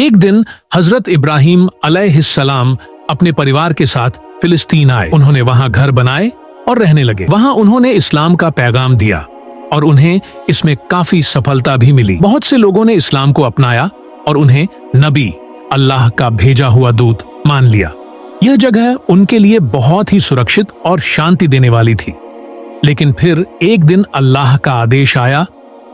एक दिन हजरत इब्राहिम अलैहिस्सलाम अपने परिवार के साथ फिलिस्तीन आए। उन्होंने वहां घर बनाए और रहने लगे। वहां उन्होंने इस्लाम का पैगाम दिया और उन्हें इसमें काफी सफलता भी मिली। बहुत से लोगों ने इस्लाम को अपनाया और उन्हें नबी, अल्लाह का भेजा हुआ दूत मान लिया। यह जगह उनके लिए बहुत ही सुरक्षित और शांति देने वाली थी। लेकिन फिर एक दिन अल्लाह का आदेश आया,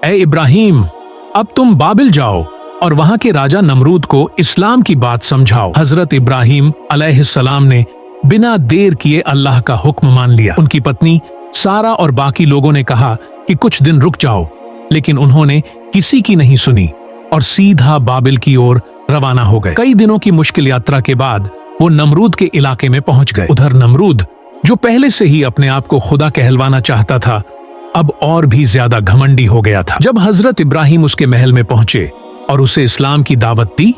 ए इब्राहिम, अब तुम बाबिल जाओ और वहां के राजा नमरूद को इस्लाम की बात समझाओ। हजरत इब्राहिम अलैहिस्सलाम ने बिना देर किए अल्लाह का हुक्म मान लिया। उनकी पत्नी सारा और बाकी लोगों ने कहा कि कुछ दिन रुक जाओ, लेकिन उन्होंने किसी की नहीं सुनी और सीधा बाबिल की ओर रवाना हो गए। कई दिनों की मुश्किल यात्रा के बाद वो नमरूद के इलाके में पहुंच गए। उधर नमरूद, जो पहले से ही अपने आप को खुदा कहलवाना चाहता था, अब और भी ज्यादा घमंडी हो गया था। जब हजरत इब्राहिम उसके महल में पहुंचे और उसे इस्लाम की दावत दी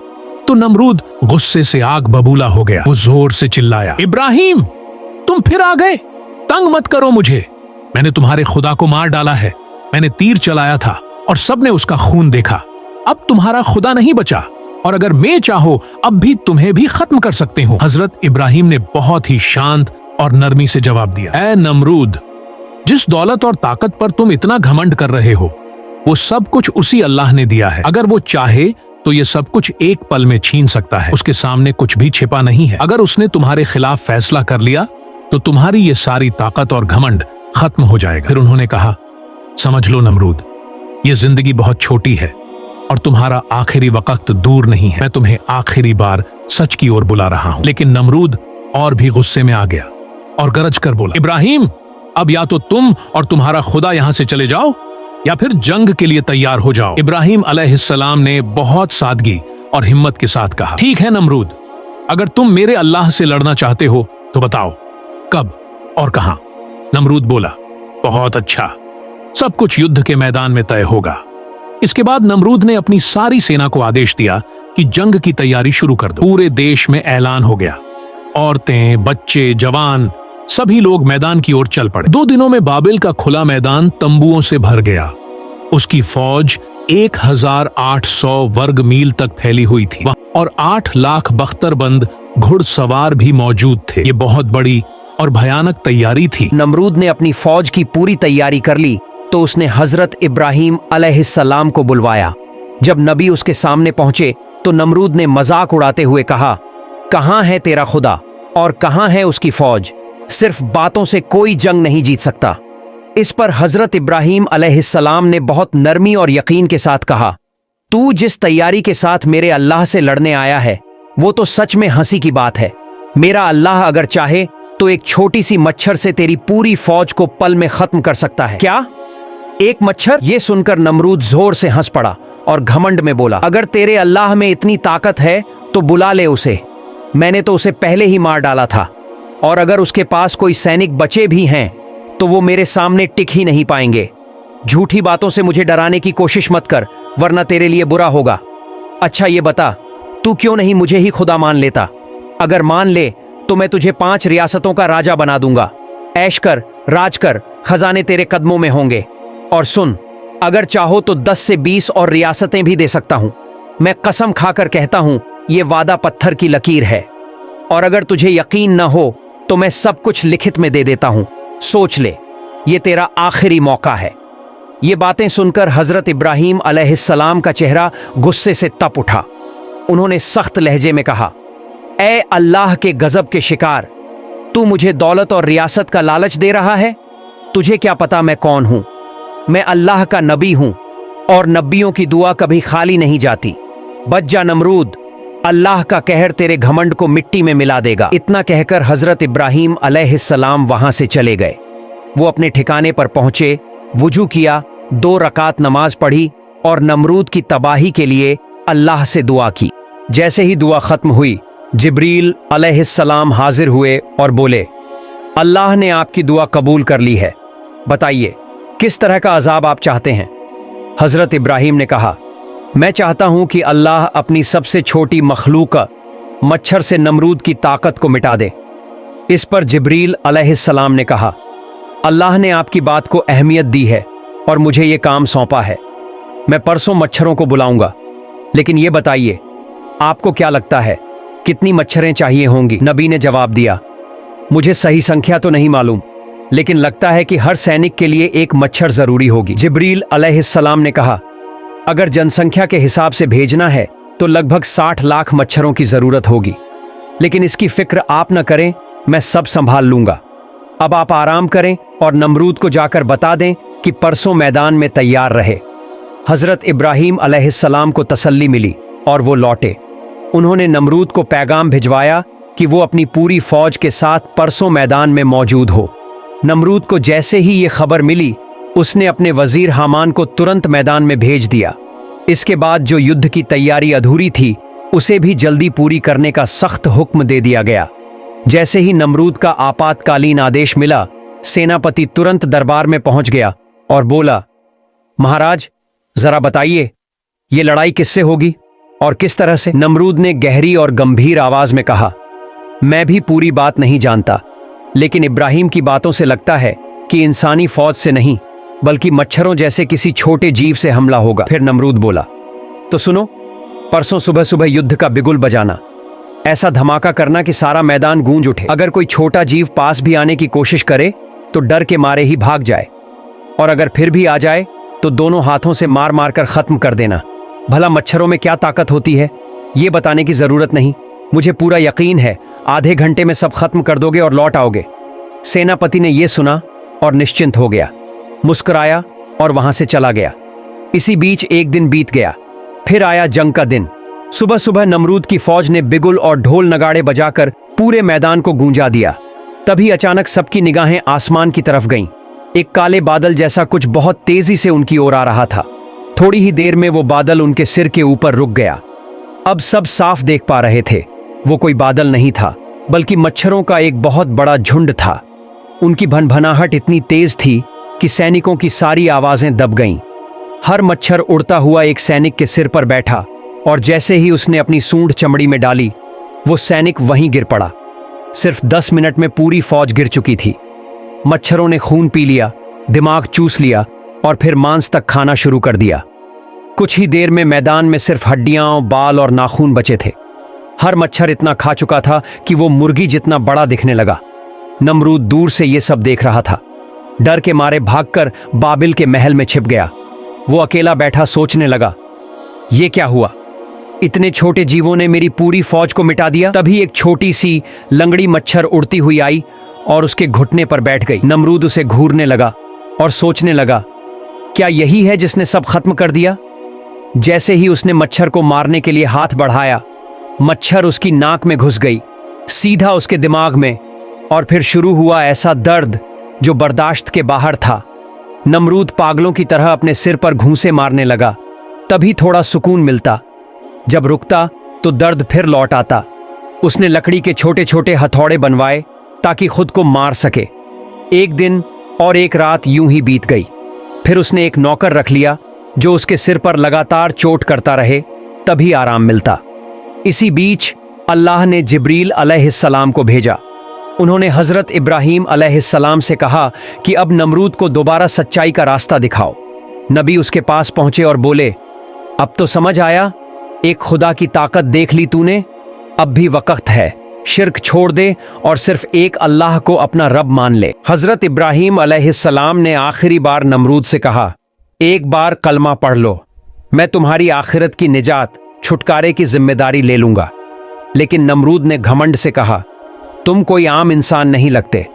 तो नमरूद गुस्से से आग बबूला हो गया। वो जोर से चिल्लाया, इब्राहिम, तुम फिर आ गए? तंग मत करो मुझे। मैंने तुम्हारे खुदा को मार डाला है। मैंने तीर चलाया था और सबने उसका खून देखा। अब तुम्हारा खुदा नहीं बचा और अगर मैं चाहो अब भी तुम्हें भी खत्म कर सकते हूँ। हजरत इब्राहिम ने बहुत ही शांत और नरमी से जवाब दिया, ऐ नमरूद, जिस दौलत और ताकत पर तुम इतना घमंड कर रहे हो, वो सब कुछ उसी अल्लाह ने दिया है। अगर वो चाहे तो ये सब कुछ एक पल में छीन सकता है। उसके सामने कुछ भी छिपा नहीं है। अगर उसने तुम्हारे खिलाफ फैसला कर लिया तो तुम्हारी ये सारी ताकत और घमंड खत्म हो जाएगा। फिर उन्होंने कहा, समझ लो नमरूद, ये जिंदगी बहुत छोटी है और तुम्हारा आखिरी वक्त दूर नहीं है। मैं तुम्हें आखिरी बार सच की ओर बुला रहा हूं। लेकिन नमरूद और भी गुस्से में आ गया और गरज कर बोला, इब्राहिम, अब या तो तुम और तुम्हारा खुदा यहां से चले जाओ या फिर जंग के लिए तैयार हो जाओ। इब्राहिम अलैहिस्सलाम ने बहुत सादगी और हिम्मत के साथ कहा, ठीक है नमरूद, अगर तुम मेरे अल्लाह से लड़ना चाहते हो तो बताओ कब और कहां। नमरूद बोला, बहुत अच्छा, सब कुछ युद्ध के मैदान में तय होगा। इसके बाद नमरूद ने अपनी सारी सेना को आदेश दिया कि जंग की तैयारी शुरू कर दो। पूरे देश में ऐलान हो गया। औरतें, बच्चे, जवान, सभी लोग मैदान की ओर चल पड़े। 2 दिनों में बाबिल का खुला मैदान तंबुओं से भर गया। उसकी फौज 1800 वर्ग मील तक फैली हुई थी और 8 लाख बख्तरबंद घुड़सवार भी मौजूद थे। ये बहुत बड़ी और भयानक तैयारी थी। नमरूद ने अपनी फौज की पूरी तैयारी कर ली तो उसने हजरत इब्राहिम अलैहिस्सलाम को बुलवाया। जब नबी उसके सामने पहुंचे तो नमरूद ने मजाक उड़ाते हुए कहा, कहां है तेरा खुदा और कहां है उसकी फौज? सिर्फ बातों से कोई जंग नहीं जीत सकता। इस पर हजरत इब्राहिम अलैहिस्सलाम ने बहुत नरमी और यकीन के साथ कहा, तू जिस तैयारी के साथ मेरे अल्लाह से लड़ने आया है वो तो सच में हंसी की बात है। मेरा अल्लाह अगर चाहे तो एक छोटी सी मच्छर से तेरी पूरी फौज को पल में खत्म कर सकता है। क्या, एक मच्छर? ये सुनकर नमरूद जोर से हंस पड़ा और घमंड में बोला, अगर तेरे अल्लाह में इतनी ताकत है तो बुला ले उसे। मैंने तो उसे पहले ही मार डाला था और अगर उसके पास कोई सैनिक बचे भी हैं तो वो मेरे सामने टिक ही नहीं पाएंगे। झूठी बातों से मुझे डराने की कोशिश मत कर, वरना तेरे लिए बुरा होगा। अच्छा ये बता, तू क्यों नहीं मुझे ही खुदा मान लेता? अगर मान ले तो मैं तुझे 5 रियासतों का राजा बना दूंगा। ऐश कर, राज कर, खजाने तेरे कदमों में होंगे। और सुन, अगर चाहो तो 10 से 20 और रियासतें भी दे सकता हूं। मैं कसम खाकर कहता हूं, ये वादा पत्थर की लकीर है। और अगर तुझे यकीन न हो तो मैं सब कुछ लिखित में दे देता हूं। सोच ले, ये तेरा आखिरी मौका है। ये बातें सुनकर हजरत इब्राहिम अलैहिस्सलाम का चेहरा गुस्से से तप उठा। उन्होंने सख्त लहजे में कहा, ए अल्लाह के गजब के शिकार, तू मुझे दौलत और रियासत का लालच दे रहा है? तुझे क्या पता मैं कौन हूं? मैं अल्लाह का नबी हूं और नबियों की दुआ कभी खाली नहीं जाती। बच जा नमरूद, अल्लाह का कहर तेरे घमंड को मिट्टी में मिला देगा। इतना कहकर हजरत इब्राहिम अलैहिस्सलाम वहां से चले गए। वो अपने ठिकाने पर पहुंचे, वुजू किया, 2 रकात नमाज पढ़ी और नमरूद की तबाही के लिए अल्लाह से दुआ की। जैसे ही दुआ खत्म हुई, जिब्रील अलैहिस्सलाम हाजिर हुए और बोले, अल्लाह ने आपकी दुआ कबूल कर ली है। बताइए किस तरह का अजाब आप चाहते हैं? हजरत इब्राहिम ने कहा, मैं चाहता हूं कि अल्लाह अपनी सबसे छोटी मखलूक मच्छर से नमरूद की ताकत को मिटा दे। इस पर जिब्रील अलैहिस्सलाम ने कहा, अल्लाह ने आपकी बात को अहमियत दी है और मुझे ये काम सौंपा है। मैं परसों मच्छरों को बुलाऊंगा। लेकिन ये बताइए, आपको क्या लगता है कितनी मच्छरें चाहिए होंगी? नबी ने जवाब दिया, मुझे सही संख्या तो नहीं मालूम, लेकिन लगता है कि हर सैनिक के लिए एक मच्छर जरूरी होगी। जिब्रील अलैहिस्सलाम ने कहा, अगर जनसंख्या के हिसाब से भेजना है तो लगभग 60 लाख मच्छरों की जरूरत होगी, लेकिन इसकी फिक्र आप न करें, मैं सब संभाल लूंगा। अब आप आराम करें और नमरूद को जाकर बता दें कि परसों मैदान में तैयार रहे। हजरत इब्राहीम अलैहिस्सलाम को तसल्ली मिली और वो लौटे। उन्होंने नमरूद को पैगाम भिजवाया कि वो अपनी पूरी फौज के साथ परसों मैदान में मौजूद हो। नमरूद को जैसे ही ये खबर मिली, उसने अपने वजीर हामान को तुरंत मैदान में भेज दिया। इसके बाद जो युद्ध की तैयारी अधूरी थी, उसे भी जल्दी पूरी करने का सख्त हुक्म दे दिया गया। जैसे ही नमरूद का आपातकालीन आदेश मिला, सेनापति तुरंत दरबार में पहुंच गया और बोला, महाराज जरा बताइए, ये लड़ाई किससे होगी और किस तरह से? नमरूद ने गहरी और गंभीर आवाज में कहा, मैं भी पूरी बात नहीं जानता, लेकिन इब्राहिम की बातों से लगता है कि इंसानी फौज से नहीं, बल्कि मच्छरों जैसे किसी छोटे जीव से हमला होगा। फिर नमरूद बोला, तो सुनो, परसों सुबह सुबह युद्ध का बिगुल बजाना, ऐसा धमाका करना कि सारा मैदान गूंज उठे। अगर कोई छोटा जीव पास भी आने की कोशिश करे तो डर के मारे ही भाग जाए, और अगर फिर भी आ जाए तो दोनों हाथों से मार मार कर खत्म कर देना। भला मच्छरों में क्या ताकत होती है, ये बताने की जरूरत नहीं, मुझे पूरा यकीन है आधे घंटे में सब खत्म कर दोगे और लौट आओगे। सेनापति ने यह सुना और निश्चिंत हो गया, मुस्कुराया और वहां से चला गया। इसी बीच एक दिन बीत गया, फिर आया जंग का दिन। सुबह सुबह नमरूद की फौज ने बिगुल और ढोल नगाड़े बजाकर पूरे मैदान को गूंजा दिया। तभी अचानक सबकी निगाहें आसमान की तरफ गईं। एक काले बादल जैसा कुछ बहुत तेजी से उनकी ओर आ रहा था। थोड़ी ही देर में वो बादल उनके सिर के ऊपर रुक गया। अब सब साफ देख पा रहे थे, वो कोई बादल नहीं था, बल्कि मच्छरों का एक बहुत बड़ा झुंड था। उनकी भनभनाहट इतनी तेज थी कि सैनिकों की सारी आवाजें दब गईं। हर मच्छर उड़ता हुआ एक सैनिक के सिर पर बैठा, और जैसे ही उसने अपनी सूंड चमड़ी में डाली, वो सैनिक वहीं गिर पड़ा। सिर्फ 10 मिनट में पूरी फौज गिर चुकी थी। मच्छरों ने खून पी लिया, दिमाग चूस लिया और फिर मांस तक खाना शुरू कर दिया। कुछ ही देर में मैदान में सिर्फ हड्डियां, बाल और नाखून बचे थे। हर मच्छर इतना खा चुका था कि वो मुर्गी जितना बड़ा दिखने लगा। नमरूद दूर से ये सब देख रहा था। डर के मारे भागकर बाबिल के महल में छिप गया। वो अकेला बैठा सोचने लगा, ये क्या हुआ? इतने छोटे जीवों ने मेरी पूरी फौज को मिटा दिया। तभी एक छोटी सी लंगड़ी मच्छर उड़ती हुई आई और उसके घुटने पर बैठ गई। नमरूद उसे घूरने लगा और सोचने लगा, क्या यही है जिसने सब खत्म कर दिया? जैसे ही उसने मच्छर को मारने के लिए हाथ बढ़ाया, मच्छर उसकी नाक में घुस गई, सीधा उसके दिमाग में, और फिर शुरू हुआ ऐसा दर्द जो बर्दाश्त के बाहर था। नमरूद पागलों की तरह अपने सिर पर घूंसे मारने लगा। तभी थोड़ा सुकून मिलता। जब रुकता तो दर्द फिर लौट आता। उसने लकड़ी के छोटे छोटे हथौड़े बनवाए ताकि खुद को मार सके। एक दिन और एक रात यूं ही बीत गई। फिर उसने एक नौकर रख लिया जो उसके सिर पर लगातार चोट करता रहे, तभी आराम मिलता। इसी बीच अल्लाह ने जिब्रील अलैहिस्सलाम को भेजा। उन्होंने हजरत इब्राहीम अलैहिस्सलाम से कहा कि अब नमरूद को दोबारा सच्चाई का रास्ता दिखाओ। नबी उसके पास पहुंचे और बोले, अब तो समझ आया, एक खुदा की ताकत देख ली तूने, अब भी वक्त है, शिर्क छोड़ दे और सिर्फ एक अल्लाह को अपना रब मान ले। हजरत इब्राहीम अलैहिस्सलाम ने आखिरी बार नमरूद से कहा, एक बार कलमा पढ़ लो, मैं तुम्हारी आखिरत की निजात, छुटकारे की जिम्मेदारी ले लूंगा। लेकिन नमरूद ने घमंड से कहा, तुम कोई आम इंसान नहीं लगते,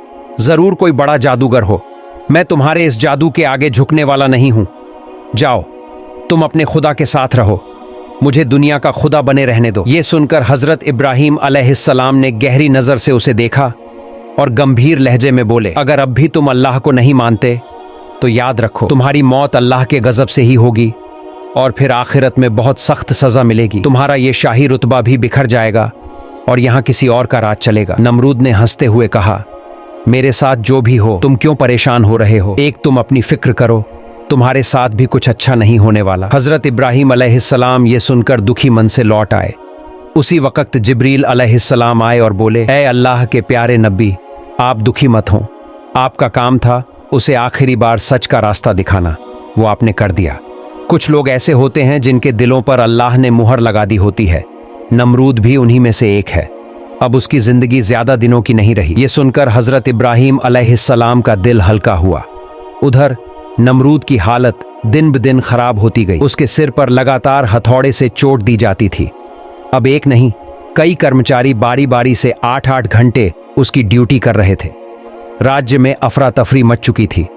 जरूर कोई बड़ा जादूगर हो। मैं तुम्हारे इस जादू के आगे झुकने वाला नहीं हूं। जाओ, तुम अपने खुदा के साथ रहो, मुझे दुनिया का खुदा बने रहने दो। ये सुनकर हजरत इब्राहीम अलैहिस्सलाम ने गहरी नजर से उसे देखा और गंभीर लहजे में बोले, अगर अब भी तुम अल्लाह को नहीं मानते तो याद रखो, तुम्हारी मौत अल्लाह के गजब से ही होगी और फिर आखिरत में बहुत सख्त सजा मिलेगी। तुम्हारा ये शाही रुतबा भी बिखर जाएगा और यहाँ किसी और का राज चलेगा। नमरूद ने हंसते हुए कहा, मेरे साथ जो भी हो, तुम क्यों परेशान हो रहे हो? एक तुम अपनी फिक्र करो, तुम्हारे साथ भी कुछ अच्छा नहीं होने वाला। हजरत इब्राहीम अलैहिस्सलाम ये सुनकर दुखी मन से लौट आए। उसी वक्त जिब्रील अलैहिस्सलाम आए और बोले, ऐ अल्लाह के प्यारे नबी, आप दुखी मत हों, आपका काम था उसे आखिरी बार सच का रास्ता दिखाना, वो आपने कर दिया। कुछ लोग ऐसे होते हैं जिनके दिलों पर अल्लाह ने मुहर लगा दी होती है, नमरूद भी उन्हीं में से एक है। अब उसकी जिंदगी ज्यादा दिनों की नहीं रही। ये सुनकर हजरत इब्राहिम अलैहिस्सलाम का दिल हल्का हुआ। उधर नमरूद की हालत दिन ब दिन खराब होती गई। उसके सिर पर लगातार हथौड़े से चोट दी जाती थी। अब एक नहीं, कई कर्मचारी बारी बारी से 8-8 घंटे उसकी ड्यूटी कर रहे थे। राज्य में अफरा तफरी मच चुकी थी।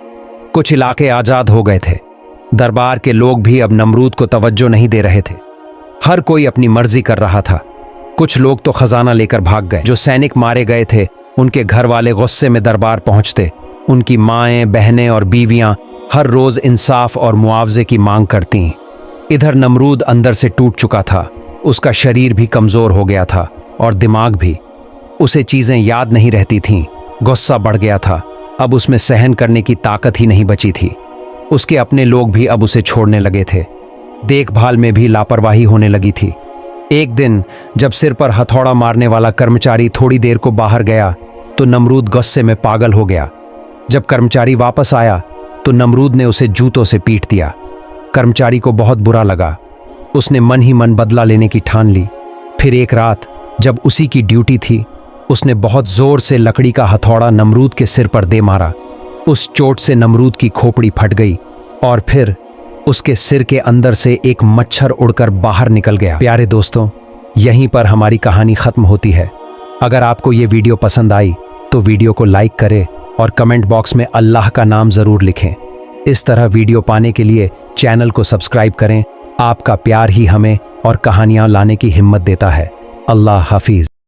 कुछ इलाके आजाद हो गए थे। दरबार के लोग भी अब नमरूद को तवज्जो नहीं दे रहे थे। हर कोई अपनी मर्जी कर रहा था। कुछ लोग तो खजाना लेकर भाग गए। जो सैनिक मारे गए थे उनके घर वाले गुस्से में दरबार पहुंचते। उनकी माएं, बहनें और बीवियां हर रोज इंसाफ और मुआवजे की मांग करती। इधर नमरूद अंदर से टूट चुका था। उसका शरीर भी कमजोर हो गया था और दिमाग भी। उसे चीजें याद नहीं रहती थीं। गुस्सा बढ़ गया था। अब उसमें सहन करने की ताकत ही नहीं बची थी। उसके अपने लोग भी अब उसे छोड़ने लगे थे। देखभाल में भी लापरवाही होने लगी थी। एक दिन जब सिर पर हथौड़ा मारने वाला कर्मचारी थोड़ी देर को बाहर गया तो नमरूद गुस्से में पागल हो गया। जब कर्मचारी वापस आया तो नमरूद ने उसे जूतों से पीट दिया। कर्मचारी को बहुत बुरा लगा। उसने मन ही मन बदला लेने की ठान ली। फिर एक रात जब उसी की ड्यूटी थी, उसने बहुत जोर से लकड़ी का हथौड़ा नमरूद के सिर पर दे मारा। उस चोट से नमरूद की खोपड़ी फट गई और फिर उसके सिर के अंदर से एक मच्छर उड़कर बाहर निकल गया। प्यारे दोस्तों, यहीं पर हमारी कहानी खत्म होती है। अगर आपको ये वीडियो पसंद आई तो वीडियो को लाइक करें और कमेंट बॉक्स में अल्लाह का नाम जरूर लिखें। इस तरह वीडियो पाने के लिए चैनल को सब्सक्राइब करें। आपका प्यार ही हमें और कहानियां लाने की हिम्मत देता है। अल्लाह हाफिज।